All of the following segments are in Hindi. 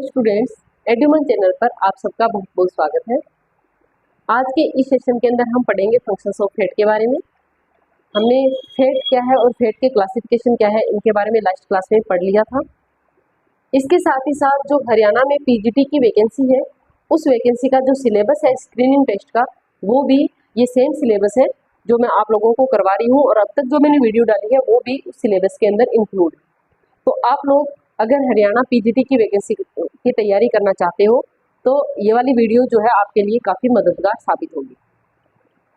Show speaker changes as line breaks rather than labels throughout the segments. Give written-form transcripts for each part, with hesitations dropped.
हेलो स्टूडेंट्स, एड्यूमन चैनल पर आप सबका बहुत बहुत स्वागत है। आज के इस सेशन के अंदर हम पढ़ेंगे फंक्शंस ऑफ फेट के बारे में। हमने फेट क्या है और फेट के क्लासिफिकेशन क्या है इनके बारे में लास्ट क्लास में पढ़ लिया था। इसके साथ ही साथ जो हरियाणा में पीजीटी की वैकेंसी है उस वैकेंसी का जो सिलेबस है स्क्रीनिंग टेस्ट का, वो भी ये सेम सिलेबस है जो मैं आप लोगों को करवा रही हूँ और अब तक जो मैंने वीडियो डाली है वो भी उस सिलेबस के अंदर इंक्लूड। तो आप लोग अगर हरियाणा पीजीटी की वैकेंसी की तैयारी करना चाहते हो तो ये वाली वीडियो जो है आपके लिए काफ़ी मददगार साबित होगी।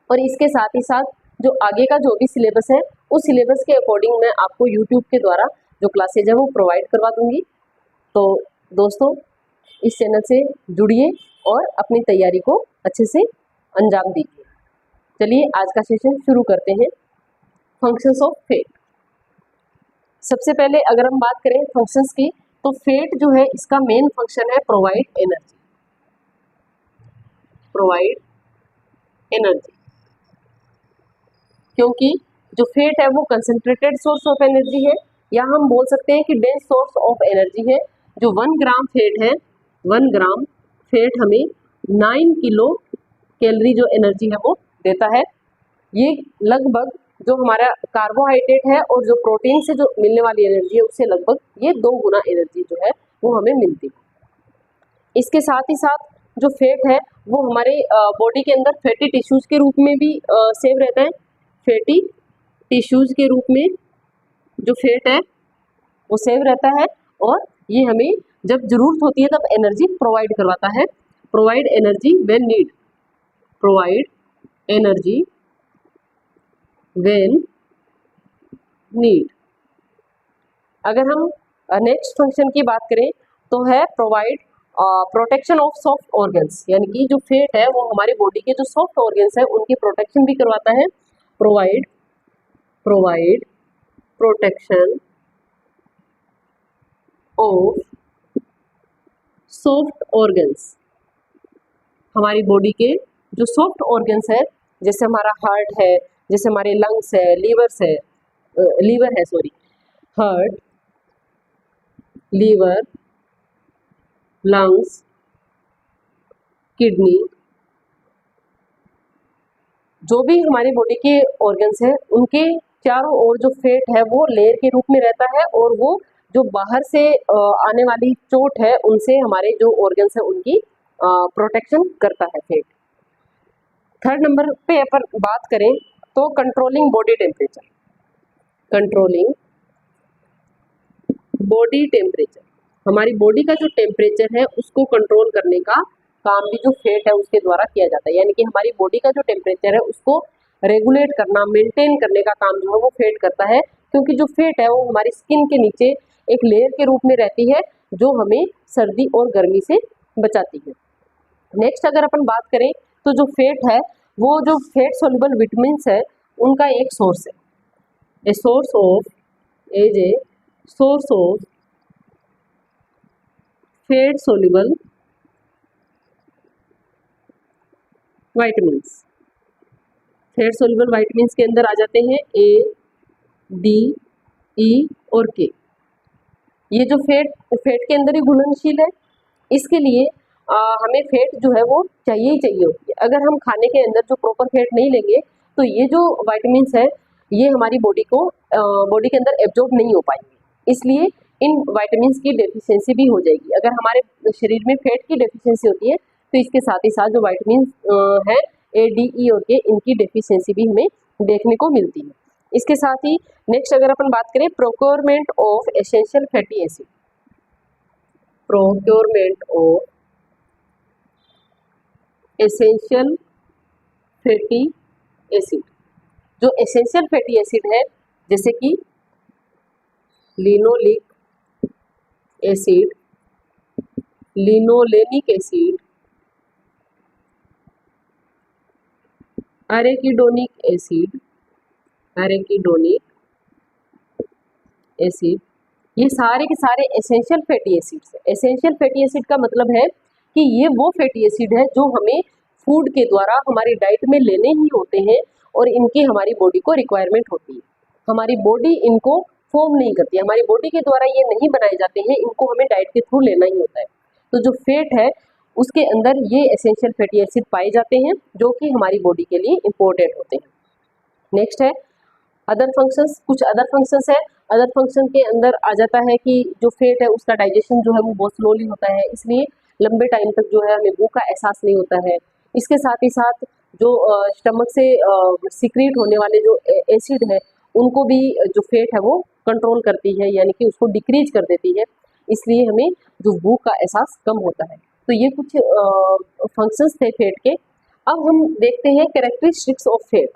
और इसके साथ ही साथ जो आगे का जो भी सिलेबस है उस सिलेबस के अकॉर्डिंग मैं आपको यूट्यूब के द्वारा जो क्लासेज है वो प्रोवाइड करवा दूंगी। तो दोस्तों, इस चैनल से जुड़िए और अपनी तैयारी को अच्छे से अंजाम दीजिए। चलिए आज का सेशन शुरू करते हैं। Functions of fat. सबसे पहले अगर हम बात करें फंक्शंस की, तो फेट जो है इसका मेन फंक्शन है प्रोवाइड एनर्जी। प्रोवाइड एनर्जी क्योंकि जो फेट है वो कंसंट्रेटेड सोर्स ऑफ एनर्जी है, या हम बोल सकते हैं कि डेंस सोर्स ऑफ एनर्जी है। जो 1 ग्राम फेट है, 1 ग्राम फेट हमें 9 किलो कैलोरी जो एनर्जी है वो देता है। ये लगभग जो हमारा कार्बोहाइड्रेट है और जो प्रोटीन से जो मिलने वाली एनर्जी है उससे लगभग ये 2 गुना एनर्जी जो है वो हमें मिलती है। इसके साथ ही साथ जो फैट है वो हमारे बॉडी के अंदर फैटी टिश्यूज के रूप में भी सेव रहता है। फैटी टिश्यूज के रूप में जो फैट है वो सेव रहता है और ये हमें जब जरूरत होती है तब एनर्जी प्रोवाइड करवाता है। Provide energy when need. Provide energy when need. अगर हम नेक्स्ट फंक्शन की बात करें तो है provide protection of soft organs, यानी कि जो फैट है वो हमारी बॉडी के जो सॉफ्ट ऑर्गन्स है उनकी प्रोटेक्शन भी करवाता है। Provide protection of soft organs. हमारी बॉडी के जो सॉफ्ट ऑर्गन्स है, जैसे हमारा हार्ट है, जैसे हमारे लंग्स है, लीवर है, हार्ट, लीवर, लंग्स, किडनी, जो भी हमारी बॉडी के ऑर्गन्स है उनके चारों ओर जो फैट है वो लेयर के रूप में रहता है और वो जो बाहर से आने वाली चोट है उनसे हमारे जो ऑर्गन्स है उनकी प्रोटेक्शन करता है फैट। थर्ड नंबर पे अपन बात करें तो controlling body temperature. Controlling body temperature, हमारी बॉडी का जो टेम्परेचर है उसको कंट्रोल करने का काम भी जो फैट है उसके द्वारा किया जाता है। यानी कि हमारी बॉडी का जो टेम्परेचर है उसको रेगुलेट करना, मेंटेन करने का काम जो है वो फैट करता है, क्योंकि जो फैट है वो हमारी स्किन के नीचे एक लेयर के रूप में रहती है जो हमें सर्दी और गर्मी से बचाती है। नेक्स्ट अगर अपन बात करें तो जो फैट है वो जो फैट सोल्यूबल विटामिन्स है उनका एक सोर्स है। A source of fat soluble vitamins. Fat soluble vitamins के अंदर आ जाते हैं ए, डी, ई और के। ये जो फैट के अंदर ही घुलनशील है, इसके लिए हमें फैट जो है वो चाहिए ही चाहिए होती है। अगर हम खाने के अंदर जो प्रॉपर फैट नहीं लेंगे तो ये जो वाइटामिन्स है ये हमारी बॉडी के अंदर एब्जॉर्ब नहीं हो पाएंगे, इसलिए इन वाइटामिन्स की डेफिशिएंसी भी हो जाएगी। अगर हमारे शरीर में फैट की डेफिशिएंसी होती है तो इसके साथ ही साथ जो वाइटामिन्स है ए, डी, ई और के, इनकी डेफिशिएंसी भी हमें देखने को मिलती है। इसके साथ ही नेक्स्ट अगर अपन बात करें procurement of essential fatty acid. Procurement of essential fatty acid. जो एसेंशियल फैटी एसिड है जैसे कि linoleic acid, linolenic acid, arachidonic acid, ये सारे के सारे एसेंशियल फैटी एसिड्स है। एसेंशियल फैटी एसिड का मतलब है कि ये वो फैटी एसिड है जो हमें फूड के द्वारा हमारी डाइट में लेने ही होते हैं और इनकी हमारी बॉडी को रिक्वायरमेंट होती है। हमारी बॉडी इनको फॉर्म नहीं करती, हमारी बॉडी के द्वारा ये नहीं बनाए जाते हैं, इनको हमें डाइट के थ्रू लेना ही होता है। तो जो फैट है उसके अंदर ये एसेंशियल फैटी एसिड पाए जाते हैं जो कि हमारी बॉडी के लिए इम्पोर्टेंट होते हैं। नेक्स्ट है अदर फंक्शंस। कुछ अदर फंक्शंस है। अदर फंक्शन के अंदर आ जाता है कि जो फैट है उसका डाइजेशन जो है वो बहुत स्लोली होता है, इसलिए लंबे टाइम तक जो है हमें भूख का एहसास नहीं होता है। इसके साथ ही साथ जो स्टमक से सीक्रेट होने वाले जो एसिड है उनको भी जो फैट है वो कंट्रोल करती है, यानी कि उसको डिक्रीज कर देती है, इसलिए हमें जो भूख का एहसास कम होता है। तो ये कुछ फंक्शंस थे फैट के। अब हम देखते हैं कैरेक्टरिस्टिक्स ऑफ फैट,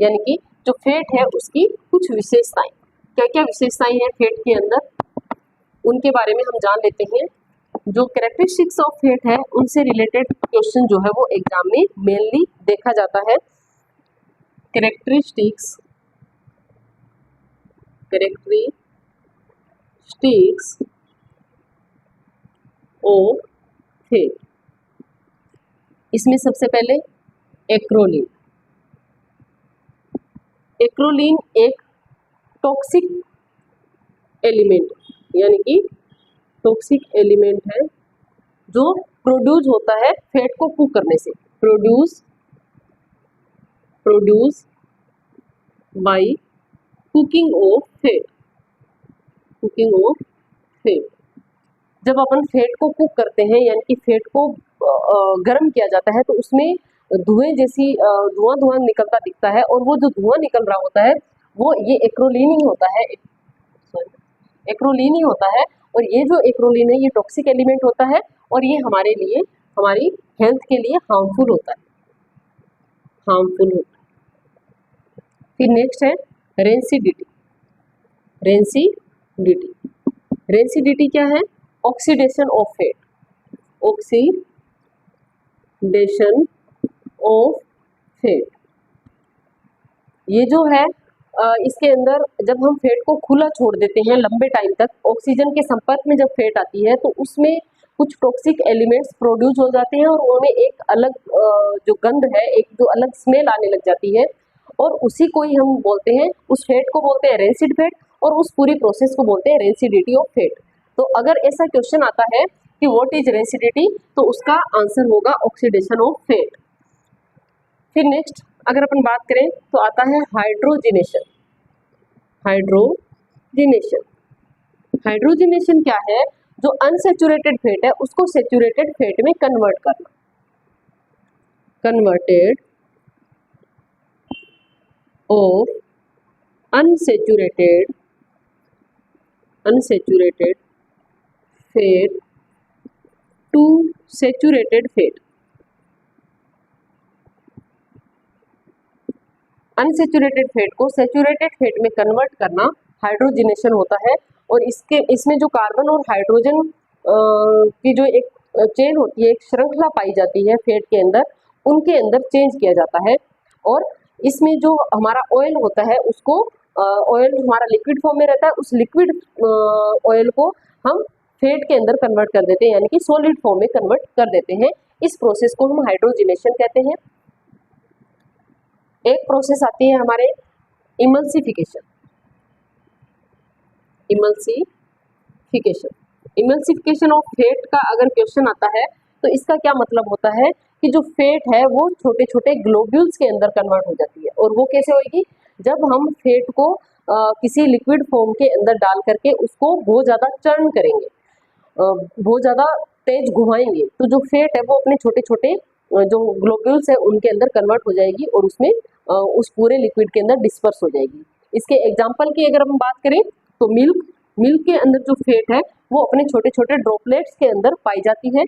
यानी कि जो फैट है उसकी कुछ विशेषताएं। क्या क्या विशेषताएं हैं फैट के अंदर, उनके बारे में हम जान लेते हैं। जो कैरेक्टरिस्टिक्स ऑफ फैट है उनसे रिलेटेड क्वेश्चन जो है वो एग्जाम में मेनली देखा जाता है। कैरेक्टरिस्टिक्स ऑफ फैट, इसमें सबसे पहले एक्रोलीन। एक्रोलीन एक टॉक्सिक एलिमेंट, यानी कि टॉक्सिक एलिमेंट है जो प्रोड्यूस होता है फैट को कुक करने से। Produce by cooking of fat. जब अपन फैट को कुक करते हैं, यानी कि फैट को गर्म किया जाता है, तो उसमें धुएं जैसी धुआं निकलता दिखता है, और वो जो धुआं निकल रहा होता है वो ये एक्रोलीन ही होता है। एक्रोलीन ही होता है, और ये जो एक्रोलीन है ये टॉक्सिक एलिमेंट होता है, और ये हमारे लिए, हमारी हेल्थ के लिए हार्मफुल होता है। फिर नेक्स्ट है रेंसिडिटी। रेंसिडिटी क्या है? Oxidation of fat. ये जो है इसके अंदर जब हम फैट को खुला छोड़ देते हैं लंबे टाइम तक, ऑक्सीजन के संपर्क में जब फैट आती है तो उसमें कुछ टॉक्सिक एलिमेंट्स प्रोड्यूस हो जाते हैं, और उनमें एक अलग जो गंध है, एक जो अलग स्मेल आने लग जाती है, और उसी को ही हम बोलते हैं, उस फैट को बोलते हैं रेंसिड फैट, और उस पूरी प्रोसेस को बोलते हैं रेंसिडिटी ऑफ फैट। तो अगर ऐसा क्वेश्चन आता है कि व्हाट इज रेंसिडिटी, तो उसका आंसर होगा ऑक्सीडेशन ऑफ फैट। फिर नेक्स्ट अगर अपन बात करें तो आता है हाइड्रोजिनेशन। हाइड्रोजिनेशन क्या है? जो अनसैचुरेटेड फैट है उसको सैचुरेटेड फैट में कन्वर्ट करना। Converted of unsaturated fat to saturated fat. Unsaturated fat को सैचुरेटेड फैट में कन्वर्ट करना हाइड्रोजिनेशन होता है, और इसमें जो कार्बन और हाइड्रोजन की जो एक चेन होती है, एक श्रृंखला पाई जाती है फैट के अंदर, उनके अंदर चेंज किया जाता है, और इसमें जो हमारा ऑयल होता है उसको ऑयल हमारा लिक्विड फॉर्म में रहता है, उस लिक्विड ऑयल को हम फैट के अंदर कन्वर्ट कर देते हैं, यानी कि सॉलिड फॉर्म में कन्वर्ट कर देते हैं। इस प्रोसेस को हम हाइड्रोजिनेशन कहते हैं। एक प्रोसेस आती है हमारे इमल्सिफिकेशन ऑफ फैट का अगर क्वेश्चन आता है तो इसका क्या मतलब होता है कि जो फैट है वो छोटे छोटे ग्लोब्यूल्स के अंदर कन्वर्ट हो जाती है। और वो कैसे होगी? जब हम फैट को किसी लिक्विड फॉर्म के अंदर डाल करके उसको बहुत ज़्यादा चर्न करेंगे, बहुत ज़्यादा तेज घुमाएंगे, तो जो फैट है वो अपने छोटे छोटे जो ग्लोब्यूल्स है उनके अंदर कन्वर्ट हो जाएगी, और उसमें उस पूरे लिक्विड के अंदर डिस्पर्स हो जाएगी। इसके एग्जाम्पल की अगर हम बात करें तो मिल्क के अंदर जो फैट है वो अपने छोटे छोटे ड्रॉपलेट्स के अंदर पाई जाती है,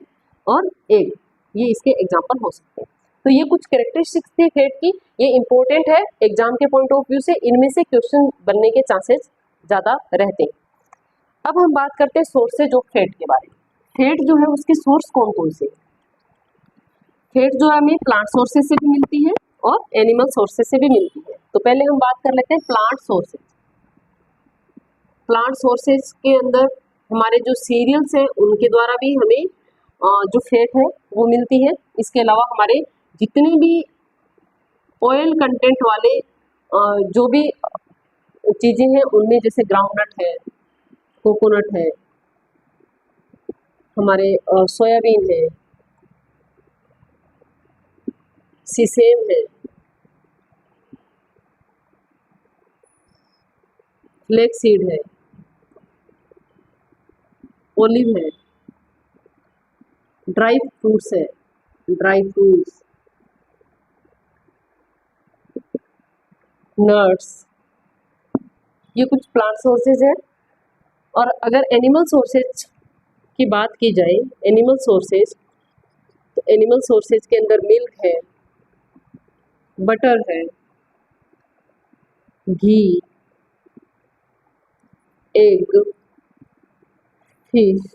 और एग, ये इसके एग्जाम्पल हो सकते हैं। तो ये कुछ कैरेक्टरिस्टिक्स थी फैट की, ये इंपॉर्टेंट है एग्जाम के पॉइंट ऑफ व्यू से, इनमें से क्वेश्चन बनने के चांसेस ज़्यादा रहते हैं। अब हम बात करते हैं सोर्सेज ऑफ फैट के बारे में। फैट जो है उसके सोर्स कौन कौन से? फैट जो है हमें प्लांट सोर्सेज से भी मिलती है और एनिमल सोर्सेज से भी मिलती है। तो पहले हम बात कर लेते हैं प्लांट सोर्सेज। प्लांट सोर्सेज के अंदर हमारे जो सीरियल्स हैं उनके द्वारा भी हमें जो फैट है वो मिलती है। इसके अलावा हमारे जितने भी ऑयल कंटेंट वाले जो भी चीज़ें हैं उनमें, जैसे ग्राउंडनट है, कोकोनट है, हमारे सोयाबीन है, सीसेम है, फ्लेक्स सीड है, ओलिव है, ड्राई फ्रूट्स है, ड्राई फ्रूट्स, नट्स, ये कुछ प्लांट सोर्सेज है। और अगर एनिमल सोर्सेज की बात की जाए, एनिमल सोर्सेज, तो एनिमल सोर्सेज के अंदर मिल्क है, बटर है, घी, एग, फिश,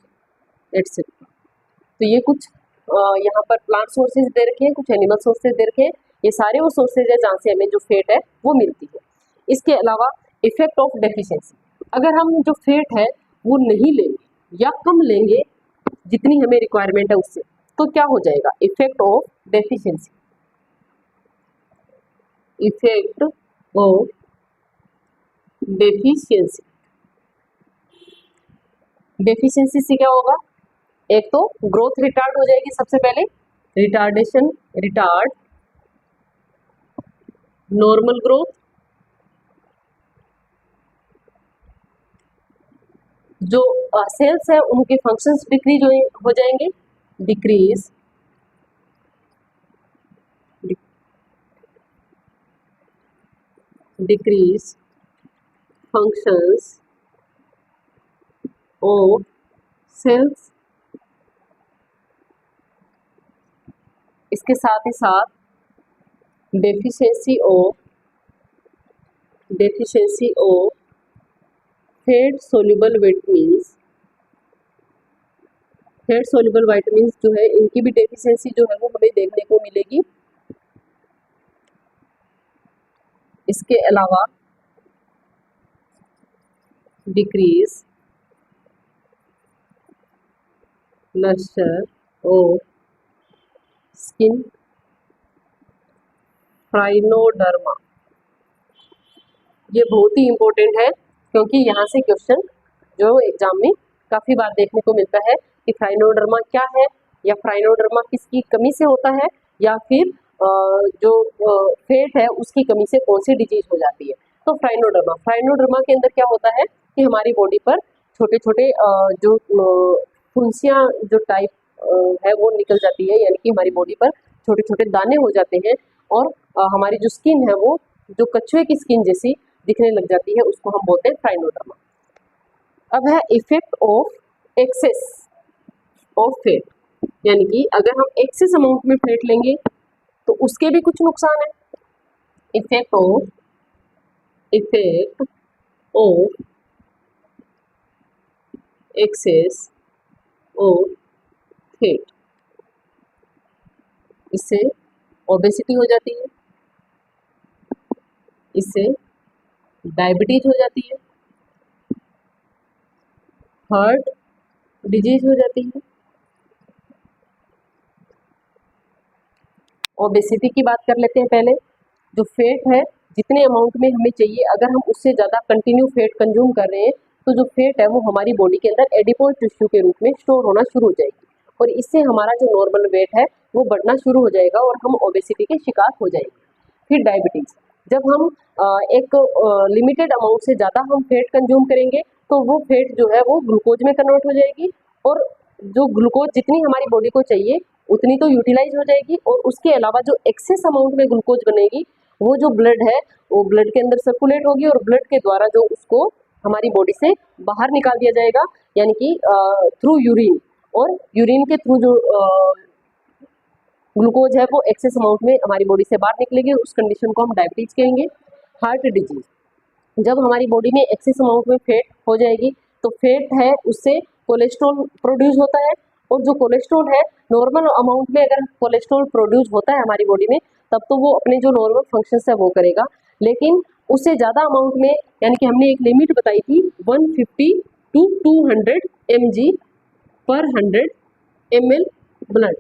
एटसेट्रा। तो ये कुछ यहाँ पर प्लांट सोर्सेज दे रखे हैं, कुछ एनिमल सोर्सेज दे रखे हैं। ये सारे वो सोर्सेज है जहाँ से हमें जो फैट है वो मिलती है। इसके अलावा इफेक्ट ऑफ डेफिशिएंसी, अगर हम जो फैट है वो नहीं लेंगे या कम लेंगे जितनी हमें रिक्वायरमेंट है उससे, तो क्या हो जाएगा? Effect of deficiency, effect of deficiency. Deficiency से क्या होगा? एक तो ग्रोथ रिटार्ड हो जाएगी, सबसे पहले रिटार्डेशन, रिटार्ड नॉर्मल ग्रोथ, जो सेल्स है उनके फंक्शंस डिक्रीज हो जाएंगे, decrease decrease functions of cells. इसके साथ ही साथ deficiency of fat soluble vitamins, fat soluble vitamins जो है इनकी भी डेफिशिएंसी जो है वो हमें देखने को मिलेगी। इसके अलावा डिक्रीज लस्टर ऑफ स्किन, फ्राइनोडर्मा, ये बहुत ही इम्पोर्टेंट है क्योंकि यहाँ से क्वेश्चन जो एग्जाम में काफ़ी बार देखने को मिलता है कि फ्राइनोडर्मा क्या है, या फ्राइनोडर्मा किसकी कमी से होता है, या फिर जो फैट है उसकी कमी से कौन सी डिजीज हो जाती है। तो फ्राइनोडर्मा के अंदर क्या होता है कि हमारी बॉडी पर छोटे छोटे जो फुंसियाँ जो टाइप है वो निकल जाती है, यानी कि हमारी बॉडी पर छोटे छोटे दाने हो जाते हैं और हमारी जो स्किन है वो जो कछुए की स्किन जैसी दिखने लग जाती है, उसको हम बोलते हैं फ्राइनोडर्मा। अब है effect of excess of fat, यानी कि अगर हम एक्सेस अमाउंट में फैट लेंगे तो उसके भी कुछ नुकसान है। Effect of excess of fat, इससे ओबेसिटी हो जाती है, इससे डायबिटीज हो जाती है, हार्ट डिजीज हो जाती है। ओबेसिटी की बात कर लेते हैं पहले। जो फैट है जितने अमाउंट में हमें चाहिए, अगर हम उससे ज़्यादा कंटिन्यू फैट कंज्यूम कर रहे हैं तो जो फैट है वो हमारी बॉडी के अंदर एडिपोज टिश्यू के रूप में स्टोर होना शुरू हो जाएगी और इससे हमारा जो नॉर्मल वेट है वो बढ़ना शुरू हो जाएगा और हम ओबेसिटी के शिकार हो जाएंगे। फिर डायबिटीज़, जब हम एक लिमिटेड अमाउंट से ज़्यादा हम फैट कंज्यूम करेंगे तो वो फैट जो है वो ग्लूकोज में कन्वर्ट हो जाएगी और जो ग्लूकोज जितनी हमारी बॉडी को चाहिए उतनी तो यूटिलाइज हो जाएगी और उसके अलावा जो एक्सेस अमाउंट में ग्लूकोज बनेगी वो जो ब्लड है वो ब्लड के अंदर सर्कुलेट होगी और ब्लड के द्वारा जो उसको हमारी बॉडी से बाहर निकाल दिया जाएगा, यानी कि थ्रू यूरिन, और यूरिन के थ्रू जो ग्लूकोज है वो एक्सेस अमाउंट में हमारी बॉडी से बाहर निकलेगी, उस कंडीशन को हम डायबिटीज कहेंगे। हार्ट डिजीज, जब हमारी बॉडी में एक्सेस अमाउंट में फैट हो जाएगी तो फैट है उससे कोलेस्ट्रॉल प्रोड्यूस होता है और जो कोलेस्ट्रॉल है नॉर्मल अमाउंट में अगर कोलेस्ट्रॉल प्रोड्यूस होता है हमारी बॉडी में तब तो वो अपने जो नॉर्मल फंक्शंस है वो करेगा, लेकिन उससे ज़्यादा अमाउंट में, यानी कि हमने एक लिमिट बताई थी 150 to 200 mg पर 100 ml ब्लड,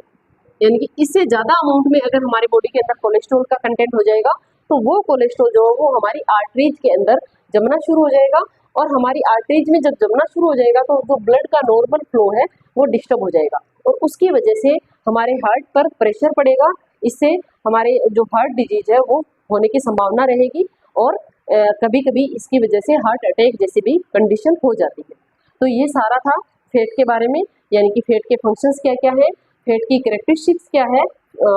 यानी कि इससे ज़्यादा अमाउंट में अगर हमारी बॉडी के अंदर कोलेस्ट्रॉल का कंटेंट हो जाएगा तो वो कोलेस्ट्रॉल जो है वो हमारी आर्टरीज के अंदर जमना शुरू हो जाएगा और हमारी आर्टरीज में जब जमना शुरू हो जाएगा तो जो ब्लड का नॉर्मल फ्लो है वो डिस्टर्ब हो जाएगा और उसकी वजह से हमारे हार्ट पर प्रेशर पड़ेगा। इससे हमारे जो हार्ट डिजीज है वो होने की संभावना रहेगी और कभी कभी इसकी वजह से हार्ट अटैक जैसी भी कंडीशन हो जाती है। तो ये सारा था फैट के बारे में, यानी कि फैट के फंक्शंस क्या क्या है, फैट की कैरेक्टरिस्टिक्स क्या है,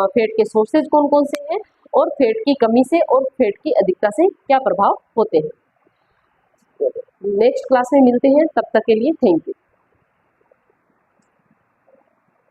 फैट के सोर्सेज कौन कौन से हैं और फैट की कमी से और फैट की अधिकता से क्या प्रभाव होते हैं। नेक्स्ट क्लास में मिलते हैं, तब तक के लिए थैंक यू।